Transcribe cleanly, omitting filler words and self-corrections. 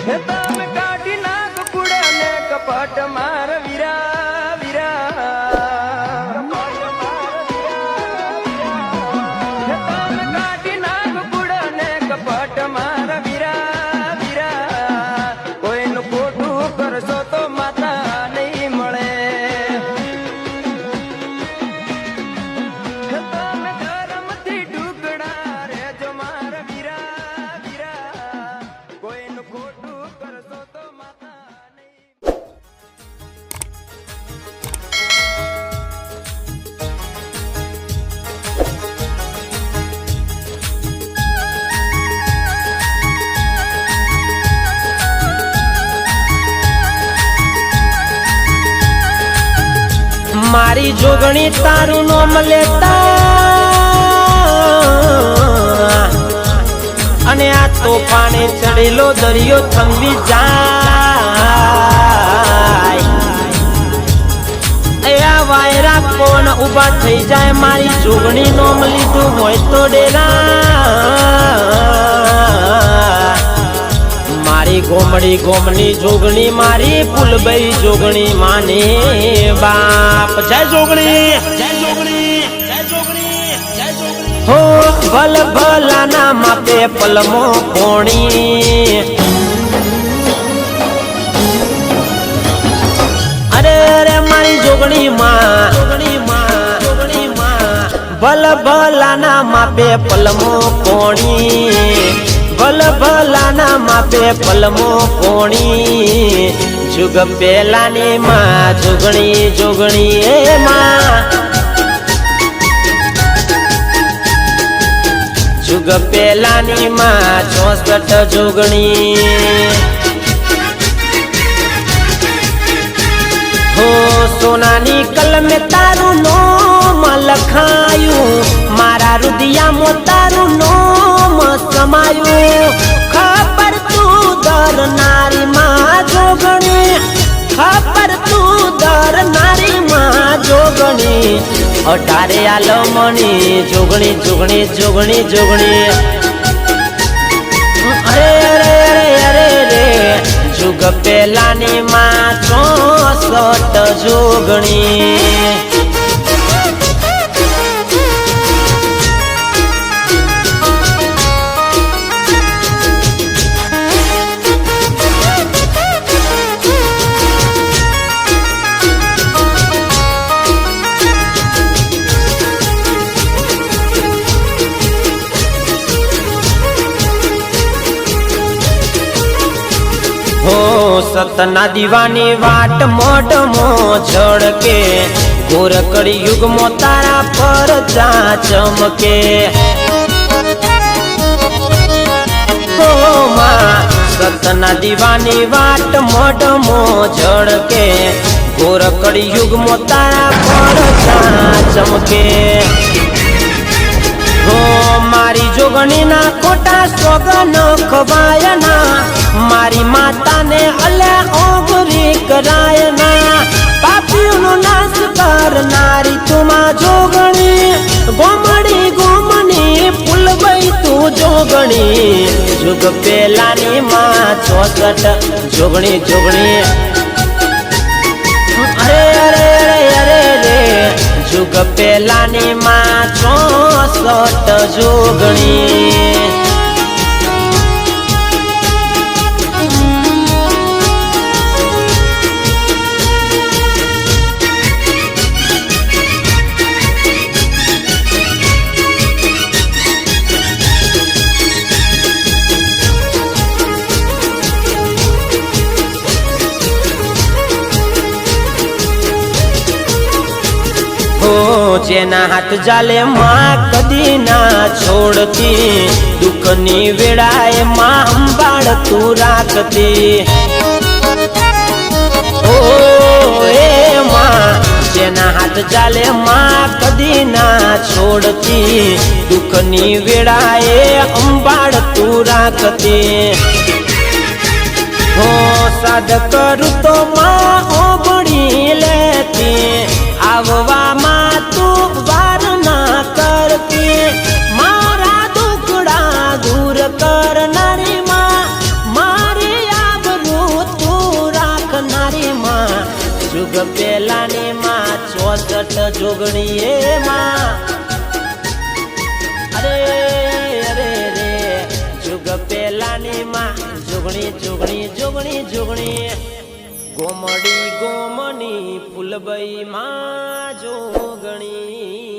તમે કાઢી નાખ કુડા ને કપટ માર વીરા વીરા તમે કાઢી નાખ કુડા ને કપટ માર વીરા વીરા કોઈનું ખોટું કરશો તો માતા નહીં મળે તમે ધર્મથી ઢુકડા રેજો માર વીરા વીરા કોઈનું ખોટું કરશો તો માતા નહીં મારી જોગણી તારું નોમ લેતા અને આ તોફાને ચડેલો દરિયો થંભી જાય એ આ વાયરા કોણ ઉભા થઈ જાય મારી જોગણી નોમ લીધું હોય તો ડેરા મારી ગોમડી ગોમની જોગણી મારી ફૂલબઈ જોગણી માને બાપ જય જોગણી જય જોગણી જય જોગણી જય જોગણી હો ભલ ભલાના માપે પલમો કોણી અરે રે મારી જોગણી માં ભલ ભલાના માપે પલમો કોણી ભલ ભલાના માપે પલમો કોણી જુગ પેલાની માં જોગણી જોગણી એ માં જુગ પેલાની માં 64 જોગણી હો સોનાની કલમે તારું નોમ લખાયું મારા રુદિયામાં તારું નોમ સમાયું ખબર તું દર નારી માં જોગણી ખબર તું દર નારી માં જોગણી 18 આલમણી જોગણી જોગણી જોગણી જોગણી અરે અરે અરે અરે રે જુગ પેલાની માં 64 જોગણી हो सतना दीवानी वाट मोट मो झड़के घोर कड़ी युग मो तारा पर जा चमके हो माँ सतना दीवानी वाट मोट मो झड़के घोर कड़ी युग मो तारा पर जा चमके हो मारी जोगणी ना खोटा सोगन खवायना मारी माता ने अले ओगरी करायना पापियों नो नाश कर नारी तुमा जोगणी गोमड़ी गोमनी फूलबई तू जोगणी जुग पेलानी माँ 64 जोगणी जोगणी अरे अरे अरे अरे रे जुग पेलानी माँ 64 जोगणी जेना हाथ जाले माँ कदी ना छोड़ती दुखनी वेड़ाए माँ अंबाड़ तू राखती ओ ए माँ जेना हाथ जाले माँ कदी ना छोड़ती दुखनी वेड़ाए अंबाड़ तू राखती हो साद करू तो माँ ओगणी लेती आववा माँ तू वार ना करती मारा दुखड़ा दूर कर नारी माँ मारी आव પેલાની માં 64 જોગણી એ માં અરે અરે રે જુગ પેલાની માં જોગણી જોગણી જોગણી જોગણી ગોમડી ગોમની ફૂલબઈ માં જોગણી